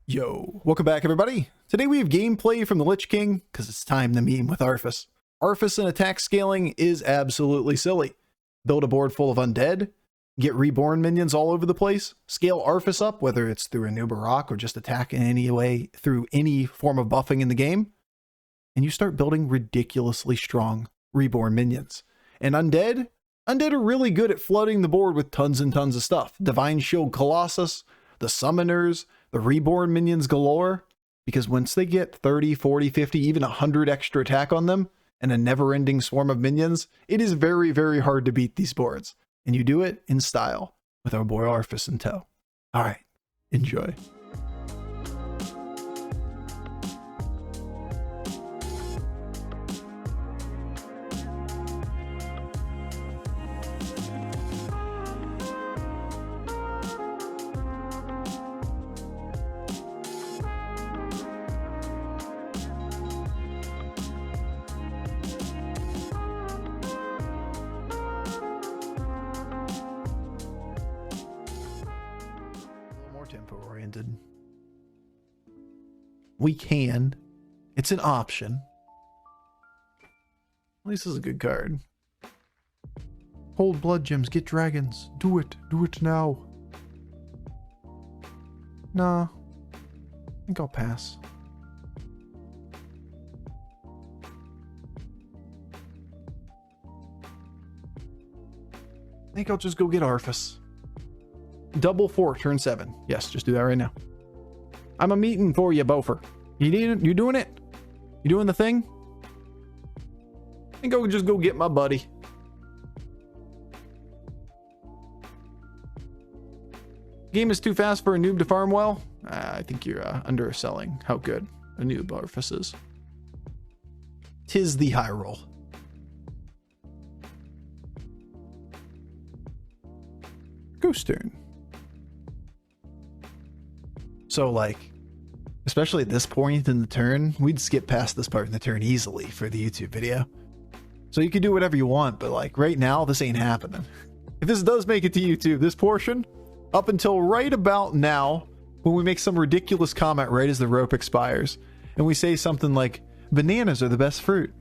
Yo, welcome back everybody. Today we have gameplay from the Lich King, because it's time to meme with Arfus. Arfus and attack scaling is absolutely silly. Build a board full of undead, get reborn minions all over the place, scale Arfus up, whether it's through Anub'Arak or just attack in any way through any form of buffing in the game, and you start building ridiculously strong reborn minions. And undead are really good at flooding the board with tons and tons of stuff. Divine Shield Colossus, the summoners, the reborn minions galore, because once they get 30, 40, 50, even 100 extra attack on them and a never-ending swarm of minions, it is very, very hard to beat these boards. And you do it in style with our boy Arfus in tow. All right, enjoy. Tempo-oriented. We can. It's an option. At least this is a good card. Hold blood gems, get dragons. Do it. Do it now. Nah. I think I'll pass. I think I'll just go get Arfus. Double 4, turn 7. Yes, just do that right now. I'm a meeting for you, Bofur. You doing it? You doing the thing? I think I'll just go get my buddy. Game is too fast for a noob to farm well. I think you're underselling how good a noob Arfus is. 'Tis the high roll. Ghost turn. So, like, especially at this point in the turn, we'd skip past this part in the turn easily for the YouTube video. So you can do whatever you want, but like right now, this ain't happening. If this does make it to YouTube, this portion, up until right about now, when we make some ridiculous comment right as the rope expires, and we say something like, bananas are the best fruit.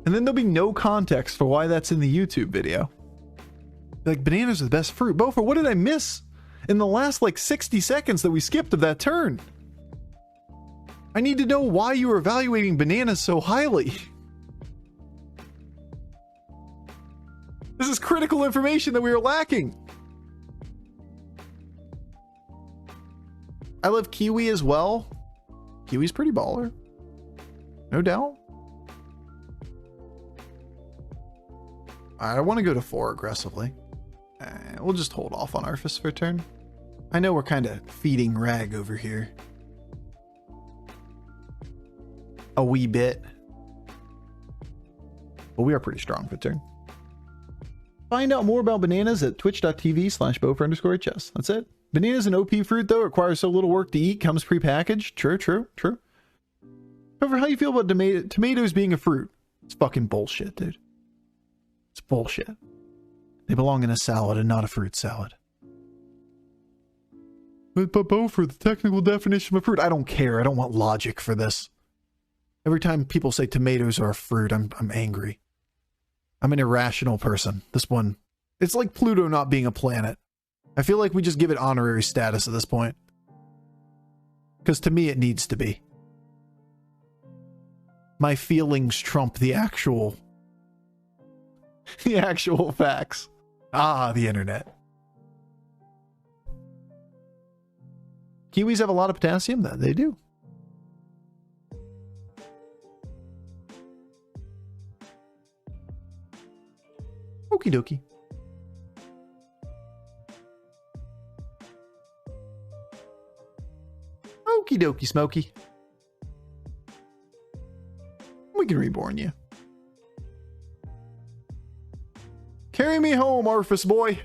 And then there'll be no context for why that's in the YouTube video. Like, bananas are the best fruit. Bofur, what did I miss in the last like 60 seconds that we skipped of that turn? I need to know why you were evaluating bananas so highly. This is critical information that we are lacking. I love Kiwi as well. Kiwi's pretty baller. No doubt. I want to go to 4 aggressively. We'll just hold off on Arfus for a turn. I know we're kind of feeding Rag over here. A wee bit. But we are pretty strong for a turn. Find out more about bananas at twitch.tv/Bofur_HS. That's it. Bananas an OP fruit, though. Requires so little work to eat. Comes pre-packaged. True. However, how you feel about tomatoes being a fruit? It's fucking bullshit, dude. It's bullshit. They belong in a salad and not a fruit salad. But Bofur, the technical definition of a fruit. I don't care. I don't want logic for this. Every time people say tomatoes are a fruit, I'm angry. I'm an irrational person. This one, it's like Pluto not being a planet. I feel like we just give it honorary status at this point. Because to me, it needs to be. My feelings trump the actual facts. Ah, the internet. Kiwis have a lot of potassium. That they do. Okie dokie. Okie dokie, Smokey. We can reborn you. Carry me home, Arfus boy.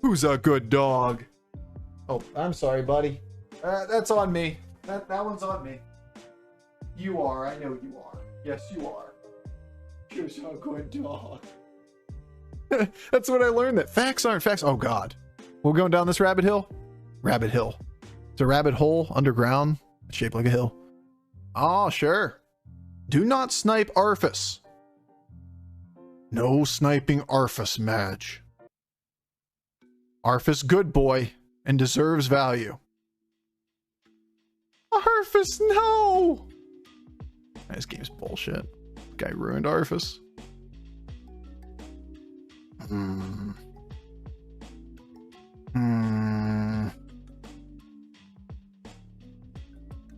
Who's a good dog? Oh, I'm sorry, buddy. That's on me. That one's on me. You are. I know you are. Yes, you are. You're so good dog. That's what I learned, that facts aren't facts. Oh, God. We're going down this rabbit hill. Rabbit hill. It's a rabbit hole underground, shaped like a hill. Oh, sure. Do not snipe Arfus. No sniping Arfus, Madge. Arfus good boy and deserves value. Arfus, no! This game's bullshit. Guy ruined Arfus.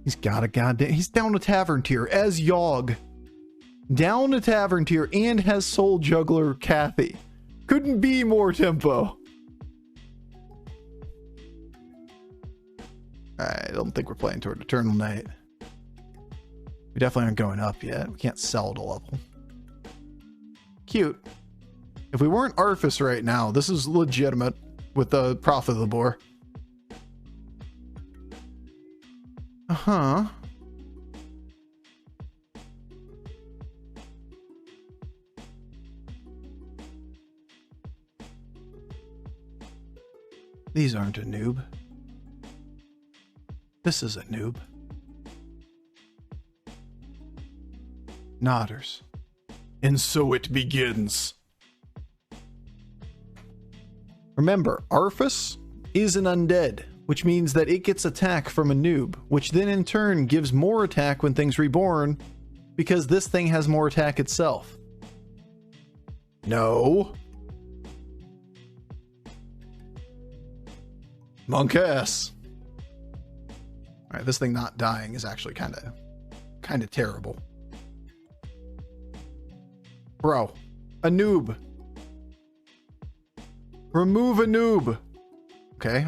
He's got a goddamn... He's down to Tavern tier as Yogg. Down to Tavern tier and has Soul Juggler Kathy. Couldn't be more tempo. I don't think we're playing toward Eternal Night. We definitely aren't going up yet. We can't sell at a level. Cute. If we weren't Arfus right now, this is legitimate with the Prophet of the Boar. Uh-huh. These aren't a noob. This is a noob. Nodders. And so it begins. Remember, Arfus is an undead, which means that it gets attack from a noob, which then in turn gives more attack when things reborn, because this thing has more attack itself. No. Monk ass. Alright, this thing not dying is actually kind of terrible. Bro, a noob. Remove a noob. Okay.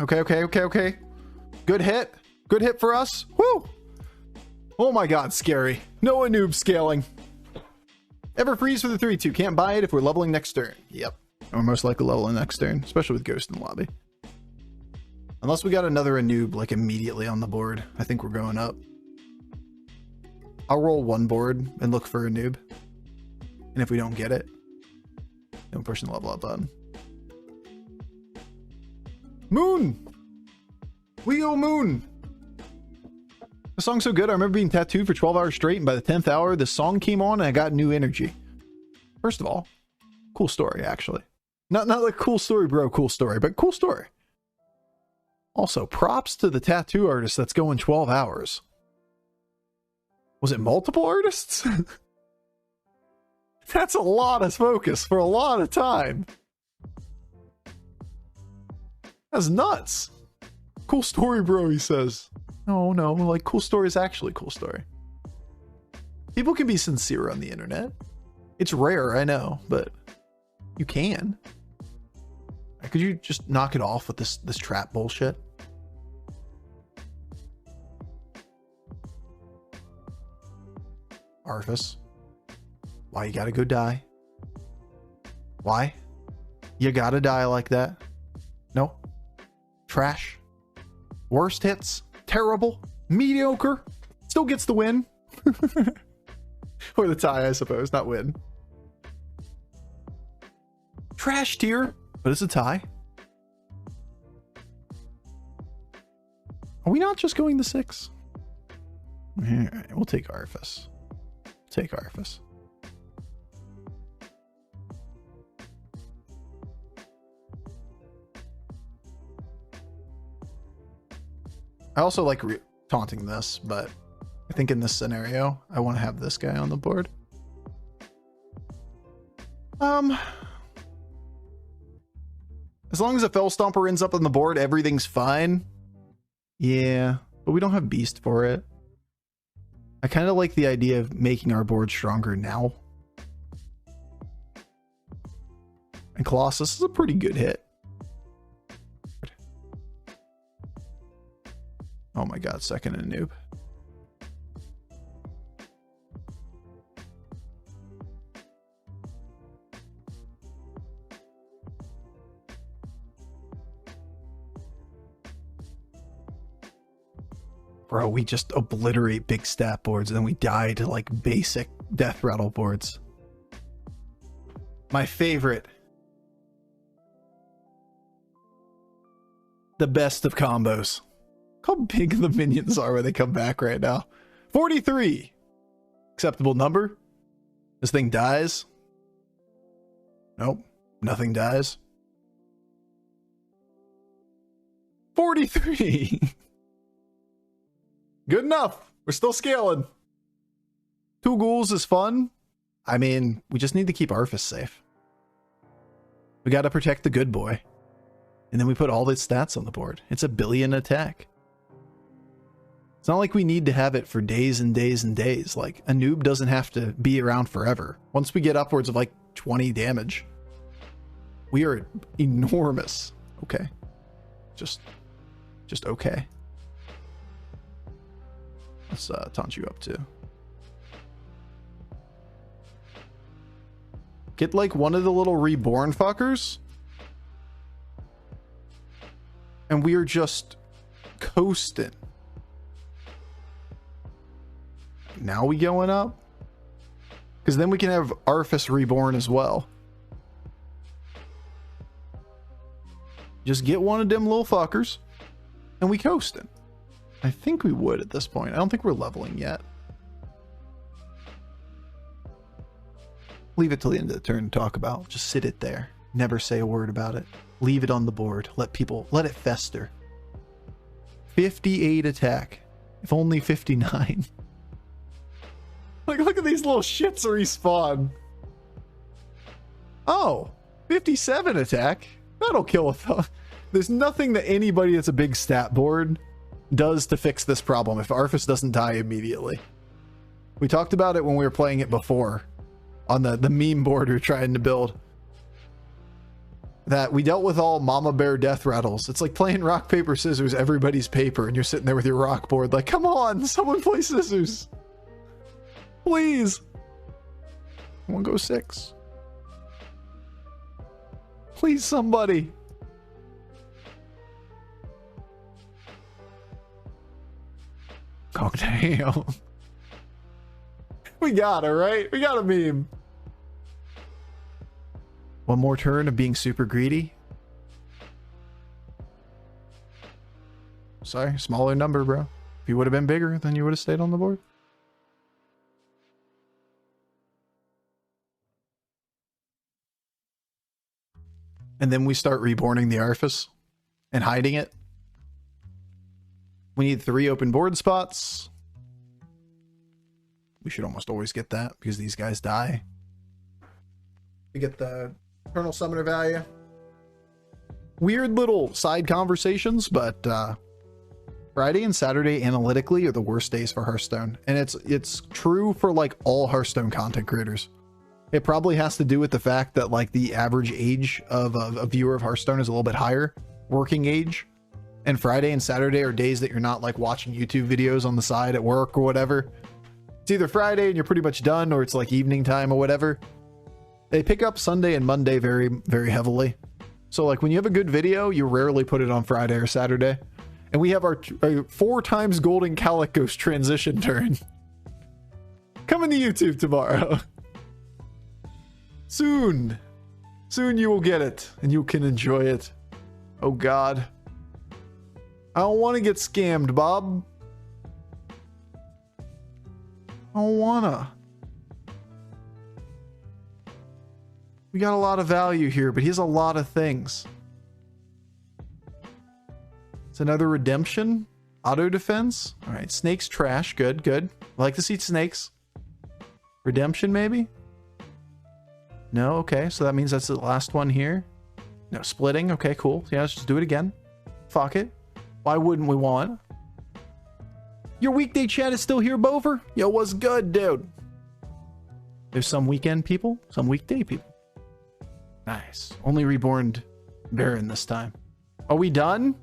Good hit. Good hit for us. Woo! Oh my god, scary. No a noob scaling. Ever freeze for the 3-2. Can't buy it if we're leveling next turn. Yep. Or most likely leveling next turn, especially with Ghost in the lobby. Unless we got another Anub like immediately on the board. I think we're going up. I'll roll one board and look for a noob. And if we don't get it, then we're pushing the level up button. Moon! We go Moon! The song's so good, I remember being tattooed for 12 hours straight, and by the 10th hour, this song came on and I got new energy. First of all, cool story, actually. Not like cool story, bro, cool story, but cool story. Also, props to the tattoo artist that's going 12 hours. Was it multiple artists? That's a lot of focus for a lot of time. That's nuts. Cool story, bro, he says. No, like cool story is actually cool story. People can be sincere on the internet. It's rare, I know, but you can. Could you just knock it off with this trap bullshit? Arfus. Why you gotta go die? Why? You gotta die like that? No? Trash? Worst hits? Terrible? Mediocre? Still gets the win? Or the tie, I suppose, not win. Trash tier, but it's a tie. Are we not just going to 6? Alright, we'll take Arfus. Take Arfus. I also like taunting this, but I think in this scenario, I want to have this guy on the board. As long as a Fell Stomper ends up on the board, everything's fine. Yeah, but we don't have Beast for it. I kind of like the idea of making our board stronger now. And Colossus is a pretty good hit. Oh my god, second Anub. Bro, we just obliterate big stat boards and then we die to like basic death rattle boards. My favorite. The best of combos. Look how big the minions are when they come back right now. 43. Acceptable number. This thing dies. Nope. Nothing dies. 43. Good enough. We're still scaling. 2 ghouls is fun. I mean, we just need to keep Arfus safe. We got to protect the good boy. And then we put all the stats on the board. It's a billion attack. It's not like we need to have it for days and days and days. Like, a noob doesn't have to be around forever. Once we get upwards of like 20 damage, we are enormous. Okay. Just okay. Let's taunt you up too. Get like one of the little reborn fuckers. And we are just coasting. Now we going up? Because then we can have Arfus reborn as well. Just get one of them little fuckers. And we coasting. I think we would at this point. I don't think we're leveling yet. Leave it till the end of the turn to talk about. Just sit it there. Never say a word about it. Leave it on the board. Let it fester. 58 attack. If only 59. Like, look at these little shits respawn. Oh, 57 attack. That'll kill a thug. There's nothing that anybody that's a big stat board does to fix this problem if Arfus doesn't die immediately. We talked about it when we were playing it before on the meme board we were trying to build. That we dealt with all mama bear death rattles. It's like playing rock, paper, scissors, everybody's paper, and you're sitting there with your rock board like, come on, someone play scissors. Please. 1 go 6. Please, somebody. Oh, damn. We got it, right? We got a meme. One more turn of being super greedy. Sorry, smaller number, bro. If you would have been bigger, then you would have stayed on the board. And then we start reborning the Arfus and hiding it. We need 3 open board spots. We should almost always get that because these guys die. We get the Eternal Summoner value. Weird little side conversations, but Friday and Saturday analytically are the worst days for Hearthstone. And it's true for like all Hearthstone content creators. It probably has to do with the fact that like the average age of a viewer of Hearthstone is a little bit higher, working age. And Friday and Saturday are days that you're not like watching YouTube videos on the side at work or whatever. It's either Friday and you're pretty much done, or it's like evening time or whatever. They pick up Sunday and Monday very, very heavily. So like when you have a good video, you rarely put it on Friday or Saturday. And we have our 4 times Golden Calicos transition turn. Coming to YouTube tomorrow. Soon. Soon you will get it and you can enjoy it. Oh God. I don't want to get scammed, Bob. I don't wanna. We got a lot of value here, but he has a lot of things. It's another redemption. Auto defense. All right, snakes trash. Good, good. I like to see snakes. Redemption, maybe? No, okay. So that means that's the last one here. No, splitting. Okay, cool. Yeah, let's just do it again. Fuck it. Why wouldn't we want? Your weekday chat is still here, Bofur? Yo, what's good, dude? There's some weekend people, some weekday people. Nice. Only reborn Baron this time. Are we done?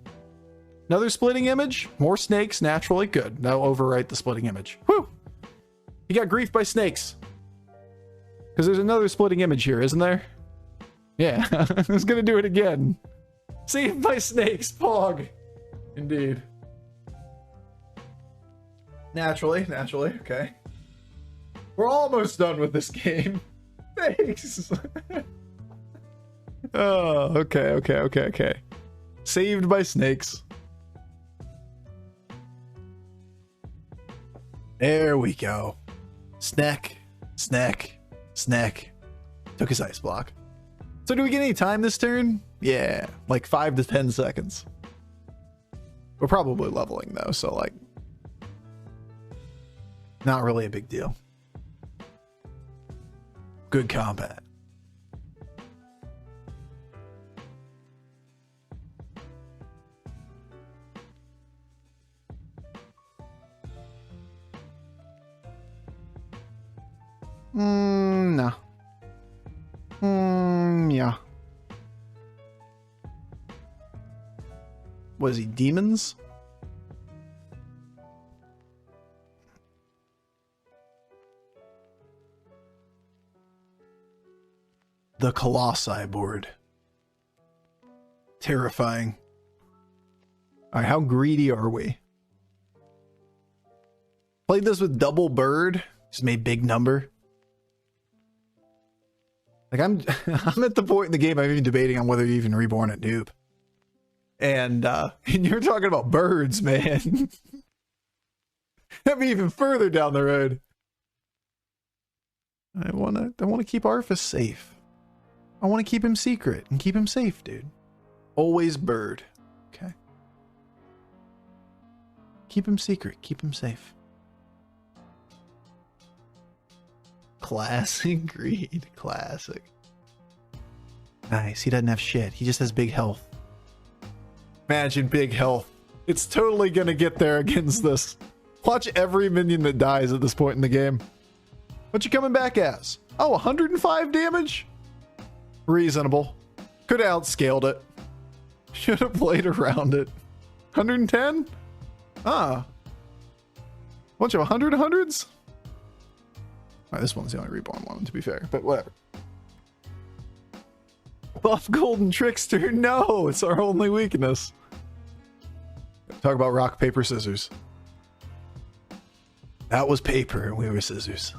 Another splitting image? More snakes, naturally. Good. Now overwrite the splitting image. Whew! You got grief by snakes. Because there's another splitting image here, isn't there? Yeah. I was going to do it again. Saved by snakes, Pog. Indeed. Naturally, okay. We're almost done with this game. Thanks. Oh, okay. Saved by snakes. There we go. Snack, snack, snack. Took his ice block. So do we get any time this turn? Yeah, like 5 to 10 seconds. We're probably leveling though, so like, not really a big deal. Good combat. No. Yeah. What is he, demons? The Colossi board. Terrifying. Alright, how greedy are we? Played this with double bird. Just made big number. Like I'm at the point in the game I'm even debating on whether to even reborn a noob. And you're talking about birds, man. That'd be even further down the road. I wanna keep Arfus safe. I want to keep him secret and keep him safe, dude. Always bird. Okay. Keep him secret. Keep him safe. Classic greed. Classic. Nice. He doesn't have shit. He just has big health. Imagine big health. It's totally going to get there against this. Watch every minion that dies at this point in the game. What you coming back as? Oh, 105 damage? Reasonable. Could have outscaled it. Should have played around it. 110? Ah. Bunch of 100s? Alright, this one's the only reborn one, to be fair, but whatever. Buff Golden Trickster? No, it's our only weakness. Talk about rock, paper, scissors. That was paper and we were scissors.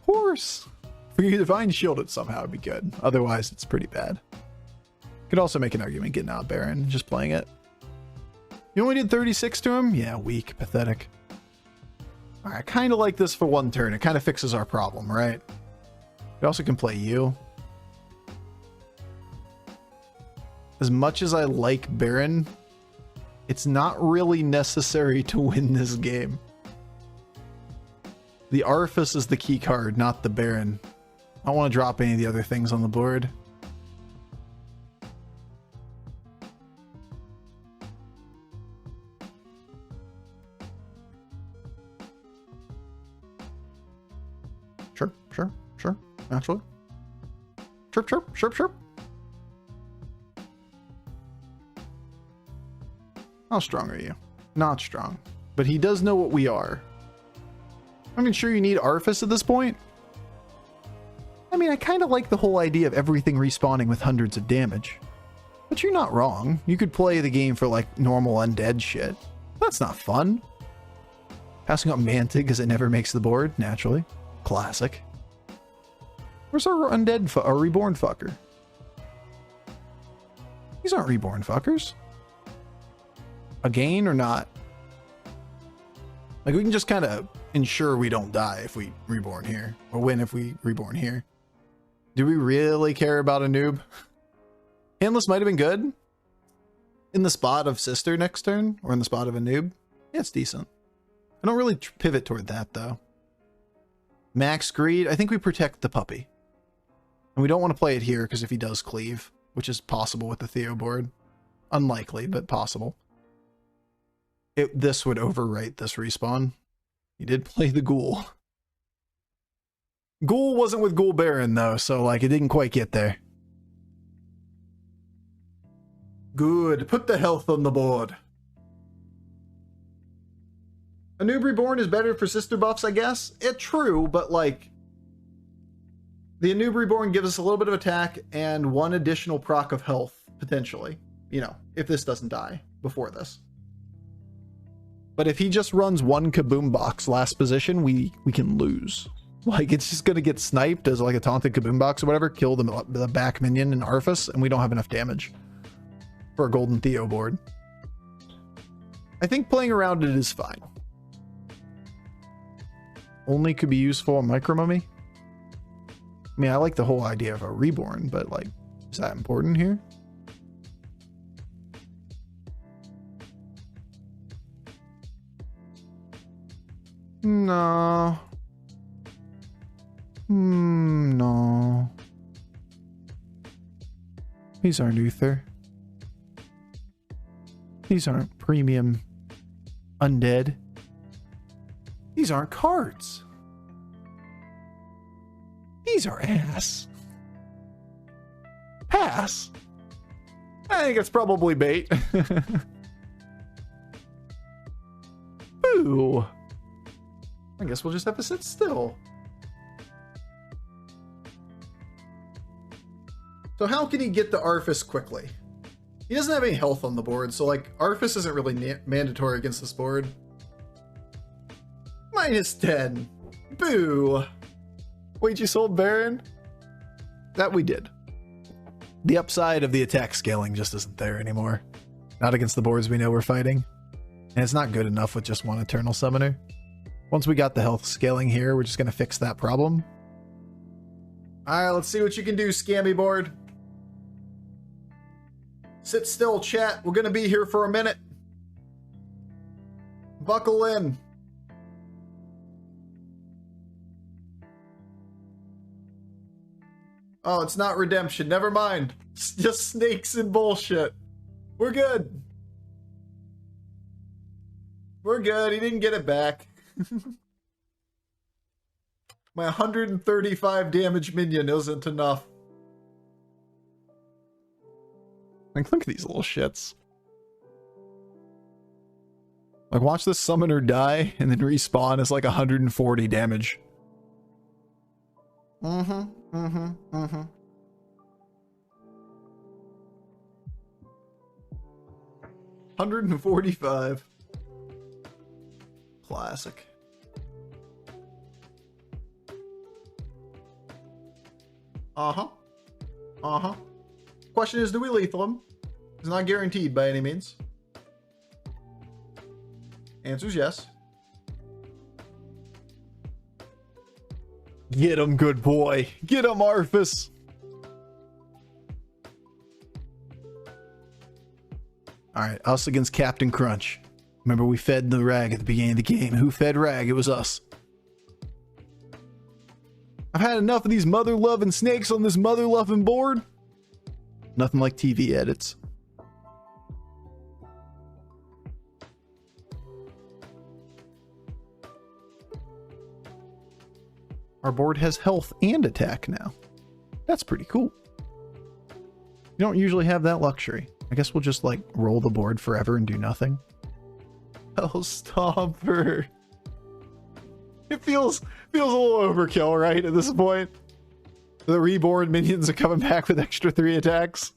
Horse. If we could find shield it somehow, it'd be good. Otherwise, it's pretty bad. Could also make an argument getting out Baron, just playing it. You only did 36 to him? Yeah, weak, pathetic. Alright, I kind of like this for one turn. It kind of fixes our problem, right? We also can play you. As much as I like Baron, it's not really necessary to win this game. The Arfus is the key card, not the Baron. I don't want to drop any of the other things on the board. Sure. Naturally. Chirp. How strong are you? Not strong. But he does know what we are. I mean, sure, you need Arfus at this point. I mean, I kind of like the whole idea of everything respawning with hundreds of damage. But you're not wrong. You could play the game for, like, normal undead shit. That's not fun. Passing up Mantic because it never makes the board, naturally. Classic. Where's our undead, our reborn fucker? These aren't reborn fuckers. A gain or not? Like, we can just kind of ensure we don't die if we reborn here. Or win if we reborn here. Do we really care about a noob? Handless might have been good. In the spot of Sister next turn. Or in the spot of a noob. Yeah, it's decent. I don't really pivot toward that, though. Max Greed. I think we protect the puppy. And we don't want to play it here, because if he does cleave, which is possible with the Theo board. Unlikely, but possible. This would overwrite this respawn. He did play the Ghoul. Ghoul wasn't with Ghoul Baron, though, so, like, it didn't quite get there. Good. Put the health on the board. A noob reborn is better for sister buffs, I guess. It's true, but, like, the Anub reborn gives us a little bit of attack and one additional proc of health, potentially. You know, if this doesn't die before this. But if he just runs one kaboom box last position, we can lose. Like, it's just gonna get sniped as like a taunted kaboom box or whatever, kill the back minion in Arfus, and we don't have enough damage for a Golden Theo board. I think playing around it is fine. Only could be useful on Micro Mummy. I mean, I like the whole idea of a reborn, but like, is that important here? No. No. These aren't Uther. These aren't premium undead. These aren't cards. These are ass. Pass. I think it's probably bait. Boo. I guess we'll just have to sit still. So how can he get the Arfus quickly? He doesn't have any health on the board, so like Arfus isn't really mandatory against this board. -10. Boo. Wait, you sold Baron? That we did. The upside of the attack scaling just isn't there anymore. Not against the boards we know we're fighting. And it's not good enough with just one Eternal Summoner. Once we got the health scaling here, we're just going to fix that problem. Alright, let's see what you can do, scammy board. Sit still, chat. We're going to be here for a minute. Buckle in. Oh, it's not redemption. Never mind. It's just snakes and bullshit. We're good. We're good. He didn't get it back. My 135 damage minion isn't enough. Like, look at these little shits. Like, watch this summoner die and then respawn as like 140 damage. 145. Classic. Question is, do we lethal him? It's not guaranteed by any means. Answer's yes. Get him, good boy. Get him, Arfus. Alright, us against Captain Crunch. Remember, we fed the rag at the beginning of the game. Who fed rag? It was us. I've had enough of these mother-loving snakes on this mother-loving board. Nothing like TV edits. Our board has health and attack now. That's pretty cool. You don't usually have that luxury. I guess we'll just like roll the board forever and do nothing. Oh, Stomper. It feels a little overkill, right, at this point? The reborn minions are coming back with extra 3 attacks.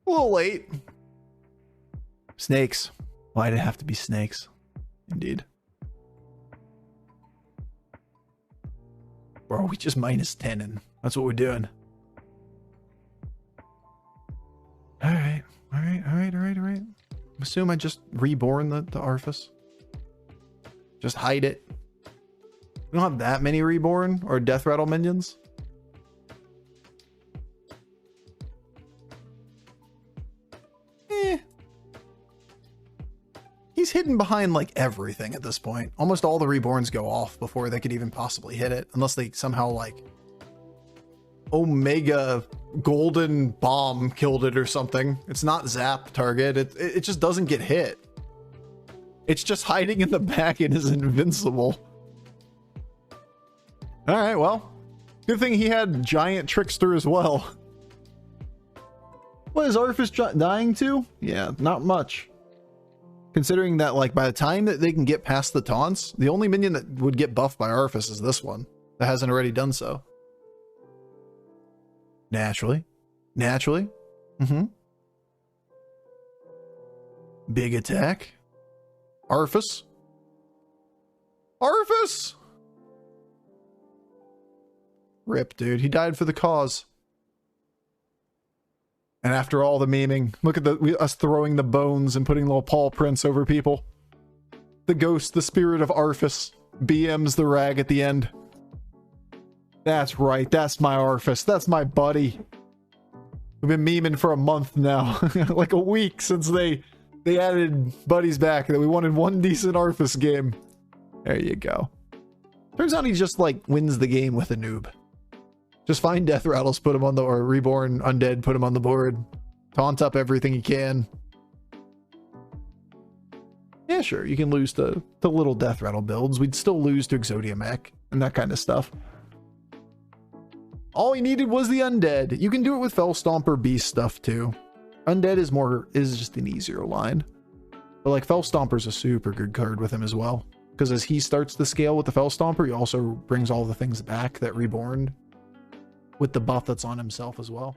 A little late. Snakes. Why'd it have to be snakes? Indeed. Bro, we just -10 and that's what we're doing. Alright. Assume I just reborn the Arfus. Just hide it. We don't have that many reborn or death rattle minions. He's hidden behind like everything at this point. Almost all the reborns go off before they could even possibly hit it, unless they somehow like Omega Golden Bomb killed it or something. It's not zap target. It just doesn't get hit. It's just hiding in the back and is invincible. All right, well, good thing he had Giant Trickster as well. What is Arfus dying to? Yeah, not much. Considering that, like, by the time that they can get past the taunts, the only minion that would get buffed by Arfus is this one that hasn't already done so. Naturally. Big attack. Arfus. Arfus! Rip, dude. He died for the cause. And after all the memeing, look at us throwing the bones and putting little paw prints over people. The ghost, the spirit of Arfus, BM's the rag at the end. That's right. That's my Arfus. That's my buddy. We've been memeing for a month now. Like a week since they added buddies back. That we wanted one decent Arfus game. There you go. Turns out he just like wins the game with a noob. Just find death rattles, put him on the, or reborn undead, put him on the board. Taunt up everything you can. Yeah, sure, you can lose to little death rattle builds. We'd still lose to Exodia Mech and that kind of stuff. All he needed was the undead. You can do it with Fell Stomp or Beast stuff too. Undead is just an easier line. But like Fell Stomper's a super good card with him as well. Because as he starts the scale with the Fell Stomper, he also brings all the things back that reborn with the buff that's on himself as well.